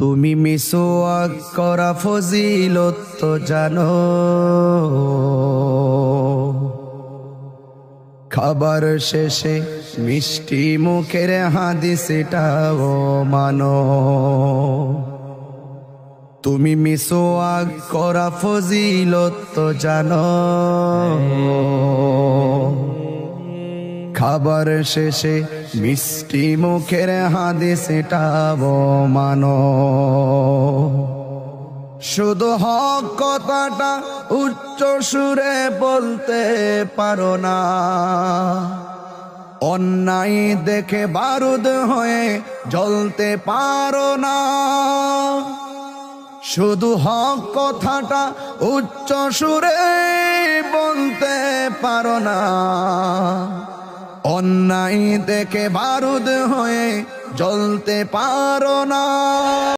তুমি মিসওয়াক করা ফজিলত তো জানো, খাবার শেষে মিষ্টি মুখের হাদিস এটাও মানো। তুমি মিসওয়াক করা ফজিলত তো জানো, খাবার শেষে মিষ্টি মুখের হাদিস এটাও মানো। শুধু হক কথাটা উচ্চ সুরে বলতে পারো না, অন্যায় দেখে বারুদ হয়ে জ্বলতে পারো না। শুধু হক কথাটা উচ্চ সুরে বলতে পারো না, অন্যায় দেখে বারুদ হয়ে জ্বলতে পারো না।